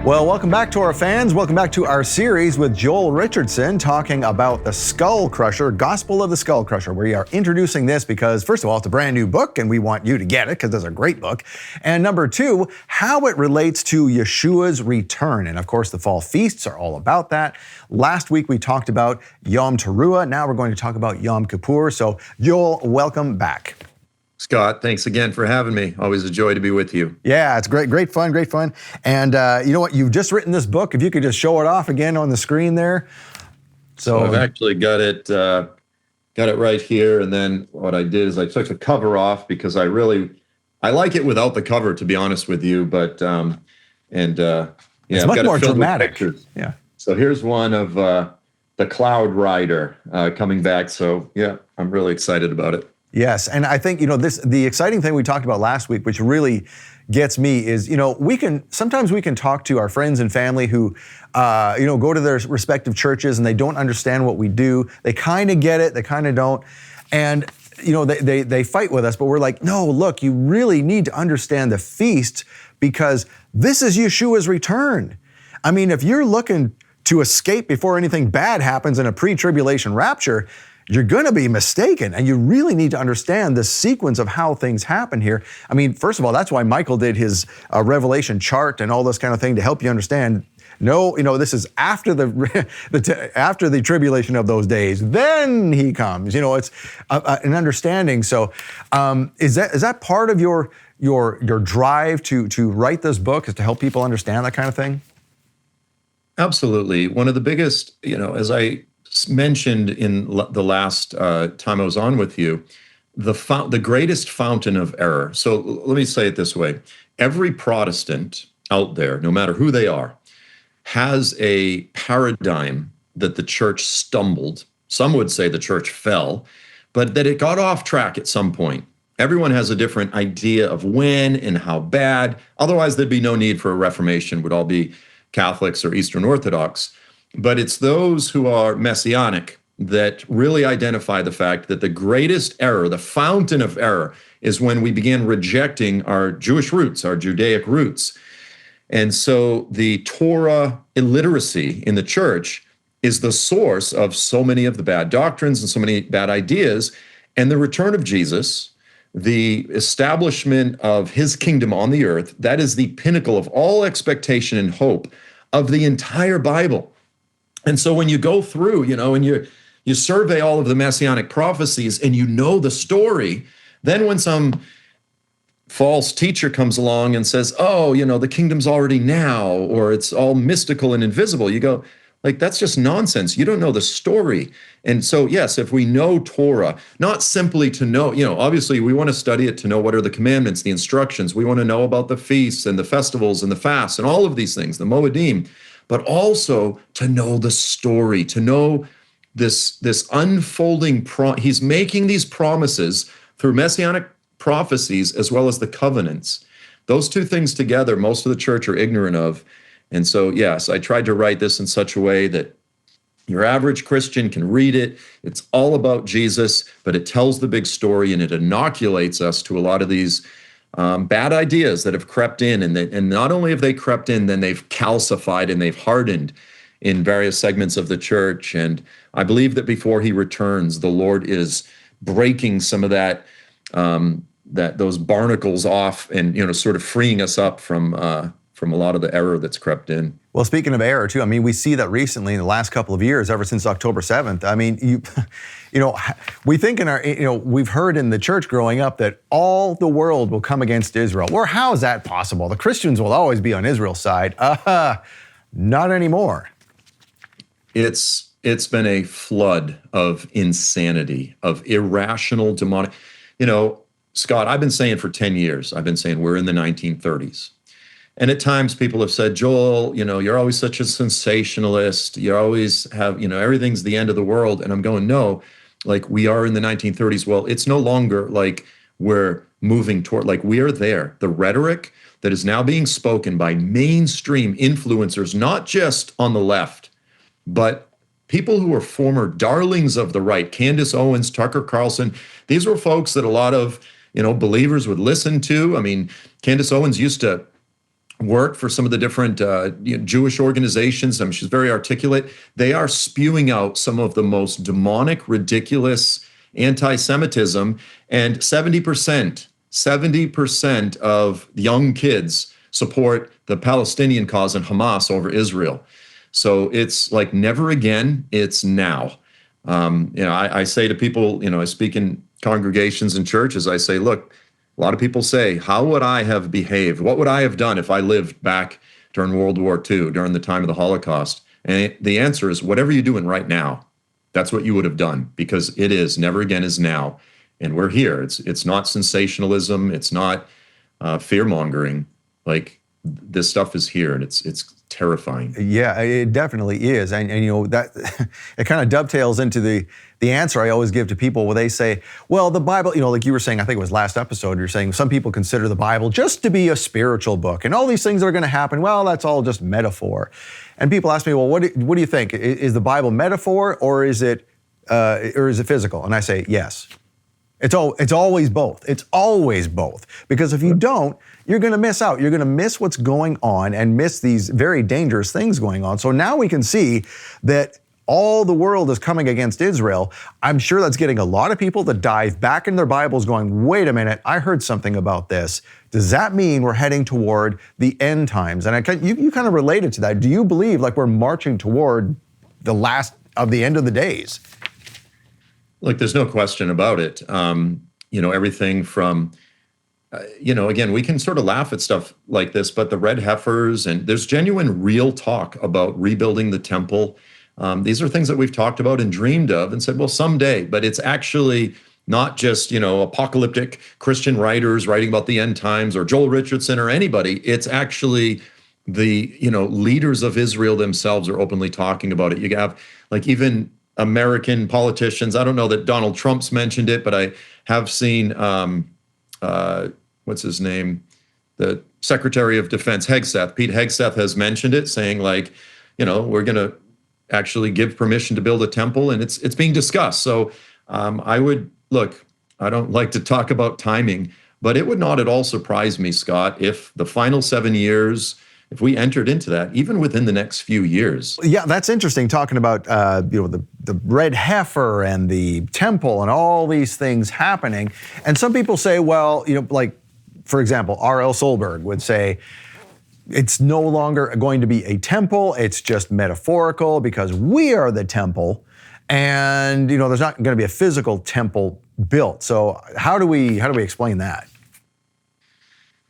Well, welcome back, Torah fans. Welcome back to our series with Joel Richardson talking about the Skull Crusher, Gospel of the Skull Crusher. We are introducing this because, first of all, it's a brand new book and we want you to get it because it's a great book. And number two, how it relates to Yeshua's return. And of course, the fall feasts are all about that. Last week, we talked about Yom Teruah. Now we're going to talk about Yom Kippur. So Joel, welcome back. Scott, thanks again for having me. Always a joy to be with you. Yeah, it's great fun. And you know what? You've just written this book. If you could just show it off again on the screen there. So I've actually got it right here. And then what I did is I took the cover off because I like it without the cover, to be honest with you. But it's much more dramatic. Yeah. So here's one of the Cloud Rider coming back. So yeah, I'm really excited about it. Yes, and I think, the exciting thing we talked about last week, which really gets me, is, sometimes we can talk to our friends and family who, go to their respective churches and they don't understand what we do. They kind of get it, they kind of don't. And, they fight with us, but we're like, no, look, you really need to understand the feast because this is Yeshua's return. I mean, if you're looking to escape before anything bad happens in a pre-tribulation rapture, you're going to be mistaken, and you really need to understand the sequence of how things happen here. I mean, first of all, that's why Michael did his Revelation chart and all this kind of thing to help you understand. No, this is after after the tribulation of those days. Then he comes. It's an understanding. So, is that part of your drive to write this book, is to help people understand that kind of thing? Absolutely. One of the biggest, as I mentioned in the last time I was on with you, the greatest fountain of error. So let me say it this way. Every Protestant out there, no matter who they are, has a paradigm that the church stumbled. Some would say the church fell, but that it got off track at some point. Everyone has a different idea of when and how bad. Otherwise, there'd be no need for a Reformation. Would all be Catholics or Eastern Orthodox. But it's those who are messianic that really identify the fact that the greatest error, the fountain of error, is when we begin rejecting our Jewish roots, our Judaic roots. And so the Torah illiteracy in the church is the source of so many of the bad doctrines and so many bad ideas. And the return of Jesus, the establishment of his kingdom on the earth, that is the pinnacle of all expectation and hope of the entire Bible. And so when you go through, and you survey all of the messianic prophecies and the story, then when some false teacher comes along and says, oh, the kingdom's already now, or it's all mystical and invisible, you go, like, that's just nonsense. You don't know the story. And so, yes, if we know Torah, not simply to know, obviously we want to study it to know what are the commandments, the instructions. We want to know about the feasts and the festivals and the fasts and all of these things, the Moedim, but also to know the story, to know this unfolding, he's making these promises through messianic prophecies as well as the covenants. Those two things together, most of the church are ignorant of. And so, yes, I tried to write this in such a way that your average Christian can read it. It's all about Jesus, but it tells the big story and it inoculates us to a lot of these bad ideas that have crept in, and not only have they crept in, then they've calcified and they've hardened in various segments of the church. And I believe that before he returns, the Lord is breaking some of those barnacles off, and sort of freeing us up from a lot of the error that's crept in. Well, speaking of error too, I mean, we see that recently in the last couple of years, ever since October 7th. I mean, we think we've heard in the church growing up that all the world will come against Israel. Well, how is that possible? The Christians will always be on Israel's side. Not anymore. It's been a flood of insanity, of irrational, demonic. Scott, I've been saying for 10 years, we're in the 1930s. And at times people have said, Joel, you're always such a sensationalist. You always have, everything's the end of the world. And I'm going, no, like we are in the 1930s. Well, it's no longer like we're moving toward, like we are there. The rhetoric that is now being spoken by mainstream influencers, not just on the left, but people who are former darlings of the right, Candace Owens, Tucker Carlson. These were folks that a lot of, believers would listen to. I mean, Candace Owens used to worked for some of the different Jewish organizations. I mean, she's very articulate. They are spewing out some of the most demonic, ridiculous anti-Semitism, and 70% of young kids support the Palestinian cause and Hamas over Israel. So it's like never again, it's now. I say to people, I speak in congregations and churches, I say, look, a lot of people say, how would I have behaved? What would I have done if I lived back during World War II, during the time of the Holocaust? And the answer is whatever you're doing right now, that's what you would have done, because it is, never again is now. And we're here. It's not sensationalism. It's not fear-mongering. Like, this stuff is here, and it's terrifying. Yeah, it definitely is. And that it kind of dovetails into the answer I always give to people where they say, well, the Bible, like you were saying, I think it was last episode, you're saying some people consider the Bible just to be a spiritual book, and all these things that are going to happen, well, that's all just metaphor. And people ask me, well, what do you think? Is the Bible metaphor, or is it physical? And I say, yes. It's always both. It's always both. Because if you don't, you're going to miss out. You're going to miss what's going on and miss these very dangerous things going on. So now we can see that all the world is coming against Israel. I'm sure that's getting a lot of people to dive back in their Bibles going, wait a minute, I heard something about this. Does that mean we're heading toward the end times? And you kind of related to that. Do you believe like we're marching toward the last of the end of the days? Look, there's no question about it. Everything from, again, we can sort of laugh at stuff like this, but the red heifers, and there's genuine real talk about rebuilding the temple. These are things that we've talked about and dreamed of and said, well, someday, but it's actually not just, apocalyptic Christian writers writing about the end times or Joel Richardson or anybody. It's actually the, leaders of Israel themselves are openly talking about it. You have like even American politicians. I don't know that Donald Trump's mentioned it, but I have seen, what's his name? The Secretary of Defense, Pete Hegseth has mentioned it, saying like, we're going to actually give permission to build a temple, and it's being discussed. So I don't like to talk about timing, but it would not at all surprise me, Scott, if the final 7 years, if we entered into that, even within the next few years. Yeah, that's interesting, talking about the red heifer and the temple and all these things happening. And some people say, well, like, for example, R.L. Solberg would say, it's no longer going to be a temple, it's just metaphorical because we are the temple, and there's not going to be a physical temple built. So how do we explain that?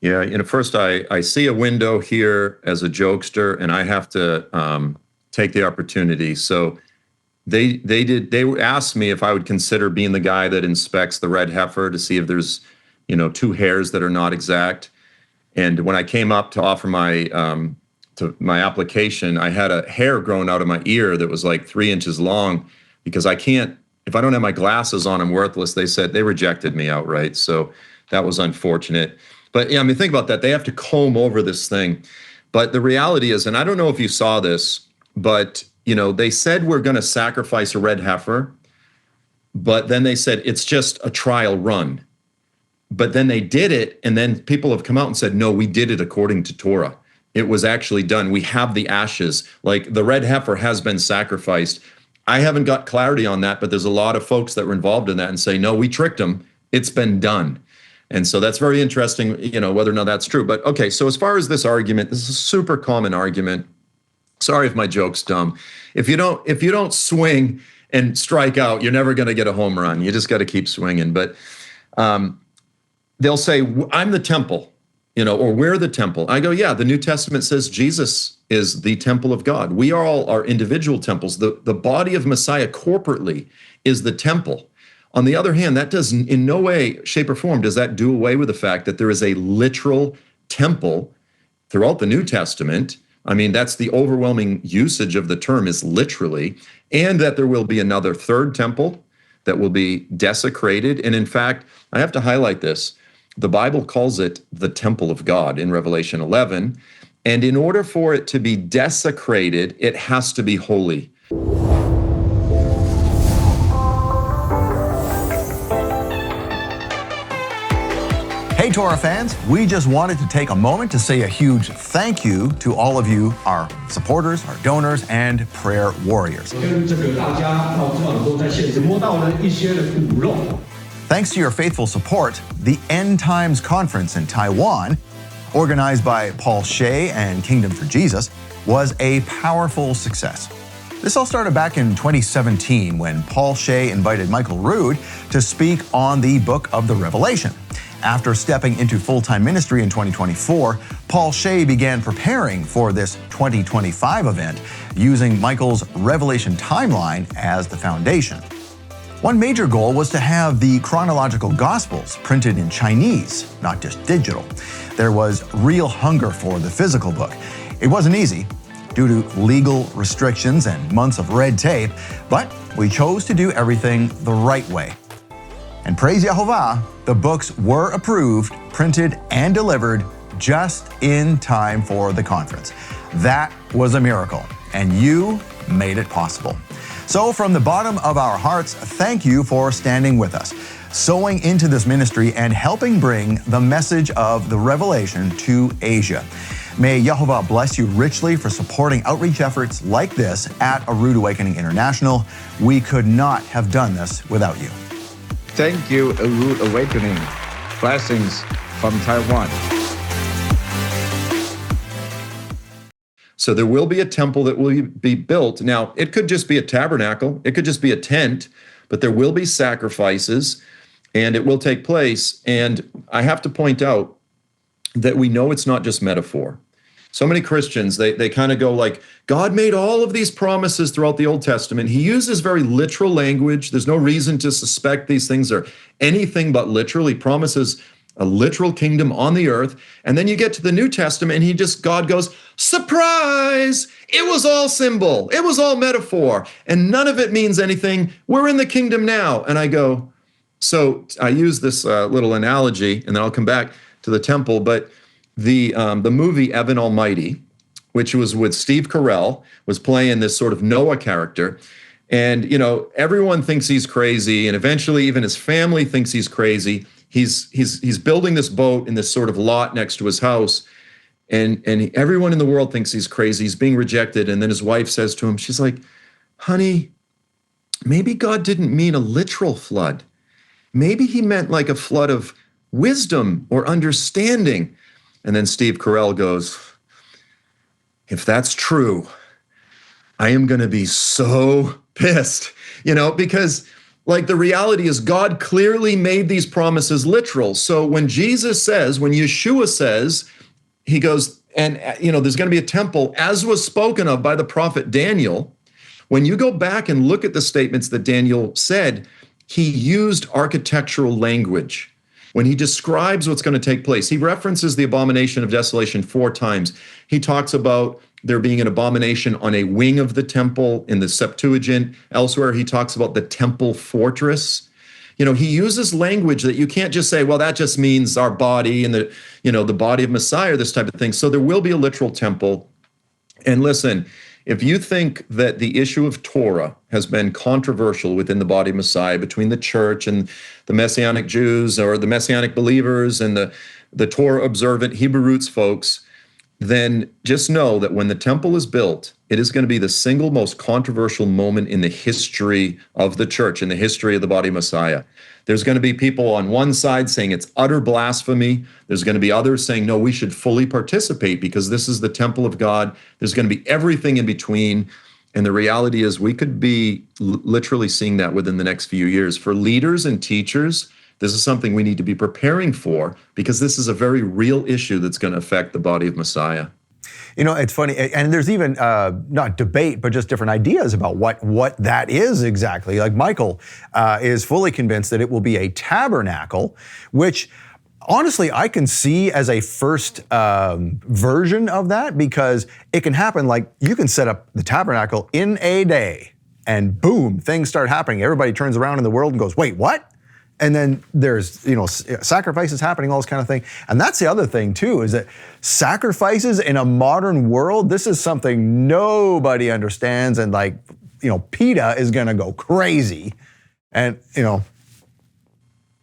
Yeah, first I see a window here as a jokester, and I have to take the opportunity. So they asked me if I would consider being the guy that inspects the red heifer to see if there's, two hairs that are not exact. And when I came up to offer my application, I had a hair growing out of my ear that was like 3 inches long, because if I don't have my glasses on, I'm worthless. They rejected me outright. So that was unfortunate. But yeah, think about that. They have to comb over this thing. But the reality is, and I don't know if you saw this, but they said we're going to sacrifice a red heifer, but then they said it's just a trial run. But then they did it, and then people have come out and said, no, we did it according to Torah. It was actually done. We have the ashes. Like, the red heifer has been sacrificed. I haven't got clarity on that, but there's a lot of folks that were involved in that and say, no, we tricked them. It's been done. And so that's very interesting, whether or not that's true. But okay, so as far as this argument, this is a super common argument. Sorry if my joke's dumb. If you don't swing and strike out, you're never going to get a home run. You just got to keep swinging. But they'll say, I'm the temple, or we're the temple. I go, yeah, the New Testament says Jesus is the temple of God. We all are individual temples. The body of Messiah corporately is the temple. On the other hand, that doesn't, in no way, shape, or form, does that do away with the fact that there is a literal temple throughout the New Testament. That's the overwhelming usage of the term, is literally, and that there will be another third temple that will be desecrated. And in fact, I have to highlight this. The Bible calls it the temple of God in Revelation 11. And in order for it to be desecrated, it has to be holy. Hey Torah fans, we just wanted to take a moment to say a huge thank you to all of you, our supporters, our donors, and prayer warriors. Thanks to your faithful support, the End Times Conference in Taiwan, organized by Paul Shea and Kingdom for Jesus, was a powerful success. This all started back in 2017 when Paul Shea invited Michael Rood to speak on the book of the Revelation. After stepping into full-time ministry in 2024, Paul Shea began preparing for this 2025 event using Michael's Revelation timeline as the foundation. One major goal was to have the chronological Gospels printed in Chinese, not just digital. There was real hunger for the physical book. It wasn't easy due to legal restrictions and months of red tape, but we chose to do everything the right way. And praise Yehovah, the books were approved, printed, and delivered just in time for the conference. That was a miracle, and you made it possible. So from the bottom of our hearts, thank you for standing with us, sowing into this ministry and helping bring the message of the Revelation to Asia. May Yehovah bless you richly for supporting outreach efforts like this at A Rood Awakening International. We could not have done this without you. Thank you, A Rood Awakening. Blessings from Taiwan. So there will be a temple that will be built. Now, it could just be a tabernacle. It could just be a tent, but there will be sacrifices and it will take place. And I have to point out that we know it's not just metaphor. So many Christians, they kind of go like, God made all of these promises throughout the Old Testament. He uses very literal language. There's no reason to suspect these things are anything but literal. He promises a literal kingdom on the earth. And then you get to the New Testament and God goes, surprise! It was all symbol. It was all metaphor. And none of it means anything. We're in the kingdom now. And I go, so I use this little analogy and then I'll come back to the temple, but the movie Evan Almighty, which was with Steve Carell, was playing this sort of Noah character. And, everyone thinks he's crazy. And eventually even his family thinks he's crazy. He's building this boat in this sort of lot next to his house. And everyone in the world thinks he's crazy. He's being rejected. And then his wife says to him, she's like, honey, maybe God didn't mean a literal flood. Maybe he meant like a flood of wisdom or understanding. And then Steve Carell goes, if that's true, I am going to be so pissed, because like the reality is God clearly made these promises literal. So when Yeshua says, he goes, and there's going to be a temple as was spoken of by the prophet Daniel. When you go back and look at the statements that Daniel said, he used architectural language. When he describes what's going to take place, he references the abomination of desolation 4 times. He talks about there being an abomination on a wing of the temple in the Septuagint. Elsewhere, he talks about the temple fortress. He uses language that you can't just say, well, that just means our body and the body of Messiah, or this type of thing. So there will be a literal temple. And listen, if you think that the issue of Torah has been controversial within the body of Messiah, between the church and the messianic Jews or the messianic believers and the Torah observant Hebrew roots folks, then just know that when the temple is built, it is going to be the single most controversial moment in the history of the church, in the history of the body of Messiah. There's going to be people on one side saying it's utter blasphemy. There's going to be others saying, no, we should fully participate because this is the temple of God. There's going to be everything in between. And the reality is we could be literally seeing that within the next few years. For leaders and teachers, this is something we need to be preparing for because this is a very real issue that's going to affect the body of Messiah. It's funny, and there's even not debate, but just different ideas about what that is exactly. Like Michael is fully convinced that it will be a tabernacle, which honestly I can see as a first version of that because it can happen. Like you can set up the tabernacle in a day, and boom, things start happening. Everybody turns around in the world and goes, "Wait, what?" And then there's, sacrifices happening, all this kind of thing. And that's the other thing too, is that sacrifices in a modern world, this is something nobody understands. And PETA is going to go crazy. And,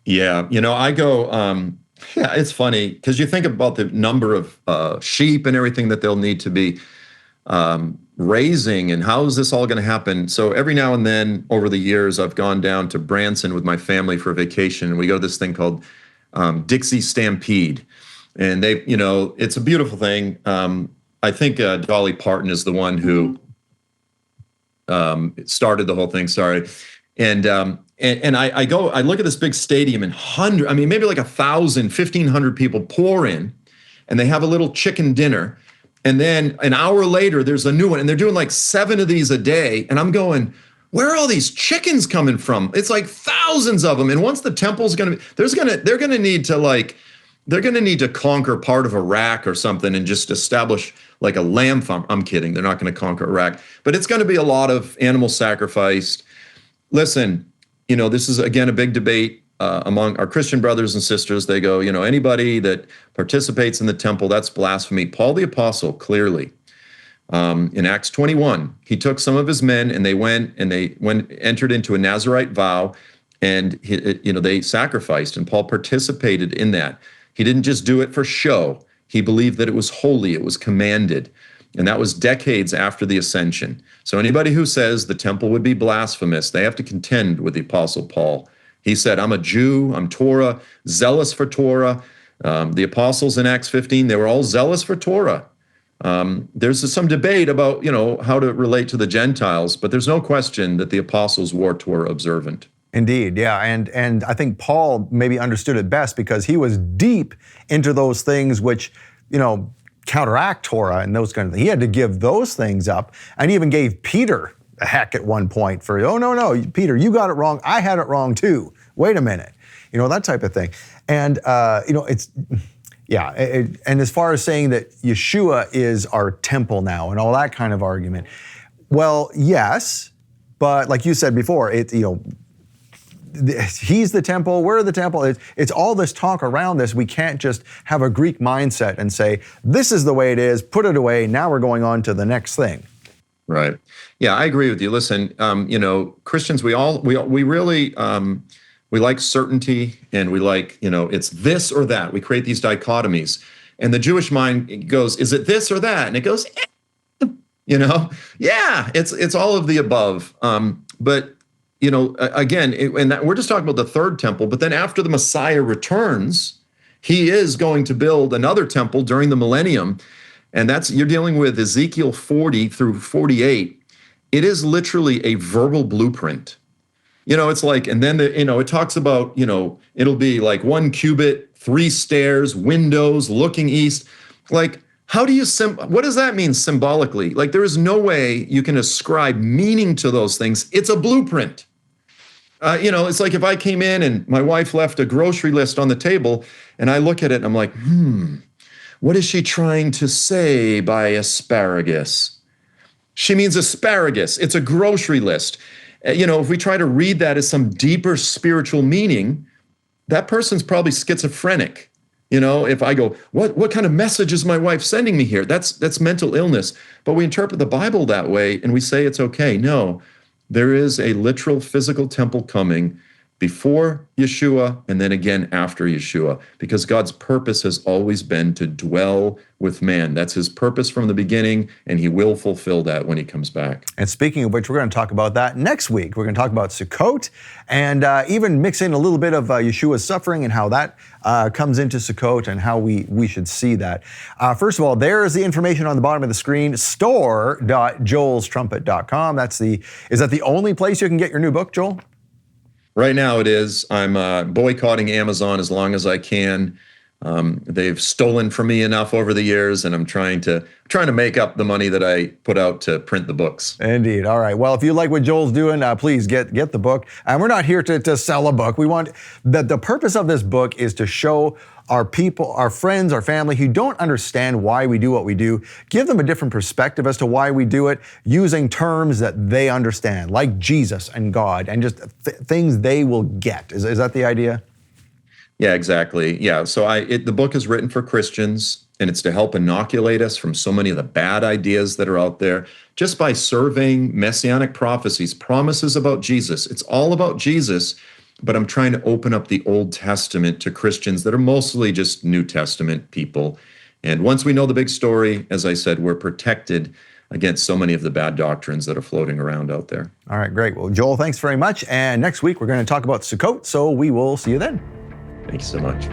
Yeah, I go, Yeah, it's funny because you think about the number of sheep and everything that they'll need to be raising, and how is this all going to happen? So every now and then over the years, I've gone down to Branson with my family for vacation, and we go to this thing called Dixie Stampede, and it's a beautiful thing. I think Dolly Parton is the one who started the whole thing. Sorry. And I look at this big stadium, and maybe like 1,000, 1,500 people pour in, and they have a little chicken dinner. And then an hour later, there's a new one, and they're doing like 7 of these a day. And I'm going, where are all these chickens coming from? It's like thousands of them. And once the temple's going to be, they're going to need to conquer part of Iraq or something and just establish like a lamb farm. I'm kidding. They're not going to conquer Iraq, but it's going to be a lot of animal sacrificed. Listen, this is again a big debate among our Christian brothers and sisters. They go, anybody that participates in the temple, that's blasphemy. Paul the Apostle, clearly, in Acts 21, he took some of his men and they entered into a Nazirite vow, and they sacrificed, and Paul participated in that. He didn't just do it for show. He believed that it was holy, it was commanded. And that was decades after the ascension. So anybody who says the temple would be blasphemous, they have to contend with the Apostle Paul. He said, I'm a Jew, I'm Torah, zealous for Torah. The apostles in Acts 15, they were all zealous for Torah. There's some debate about, how to relate to the Gentiles, but there's no question that the apostles were Torah observant. Indeed, yeah, and I think Paul maybe understood it best because he was deep into those things which, counteract Torah and those kind of things. He had to give those things up, and he even gave Peter a heck at one point for, oh, no, Peter, you got it wrong. I had it wrong too. Wait a minute. That type of thing. And, and as far as saying that Yeshua is our temple now and all that kind of argument, well, yes, but like you said before, he's the temple, we're the temple. It's all this talk around this. We can't just have a Greek mindset and say, this is the way it is, put it away, now we're going on to the next thing. Right. Yeah, I agree with you. Listen, Christians, we really, we like certainty, and we like, it's this or that. We create these dichotomies. And the Jewish mind goes, is it this or that? And it goes, yeah, it's all of the above. But again, we're just talking about the third temple, but then after the Messiah returns, he is going to build another temple during the millennium. And you're dealing with Ezekiel 40 through 48. It is literally a verbal blueprint. It's like, and then it talks about, it'll be like 1 cubit, 3 stairs, windows, looking east. Like, how do you, what does that mean symbolically? Like, there is no way you can ascribe meaning to those things. It's a blueprint. It's like if I came in and my wife left a grocery list on the table and I look at it and I'm like, what is she trying to say by asparagus? She means asparagus. It's a grocery list. If we try to read that as some deeper spiritual meaning, that person's probably schizophrenic. If I go, what kind of message is my wife sending me here? That's mental illness. But we interpret the Bible that way and we say it's okay. No. There is a literal physical temple coming before Yeshua and then again after Yeshua, because God's purpose has always been to dwell with man. That's his purpose from the beginning, and he will fulfill that when he comes back. And speaking of which, we're going to talk about that next week. We're going to talk about Sukkot and even mix in a little bit of Yeshua's suffering and how that comes into Sukkot and how we should see that. First of all, there is the information on the bottom of the screen, store.joelstrumpet.com. Is that the only place you can get your new book, Joel? Right now it is. I'm boycotting Amazon as long as I can. They've stolen from me enough over the years, and I'm trying to make up the money that I put out to print the books. Indeed. All right. Well, if you like what Joel's doing, please get the book. And we're not here to sell a book. We want the purpose of this book is to show our people, our friends, our family who don't understand why we do what we do, give them a different perspective as to why we do it, using terms that they understand, like Jesus and God, and just things they will get. Is that the idea? Yeah, exactly. Yeah. So the book is written for Christians, and it's to help inoculate us from so many of the bad ideas that are out there, just by surveying messianic prophecies, promises about Jesus. It's all about Jesus. but I'm trying to open up the Old Testament to Christians that are mostly just New Testament people. And once we know the big story, as I said, we're protected against so many of the bad doctrines that are floating around out there. All right, great. Well, Joel, thanks very much. And next week, we're going to talk about Sukkot, so we will see you then. Thanks so much.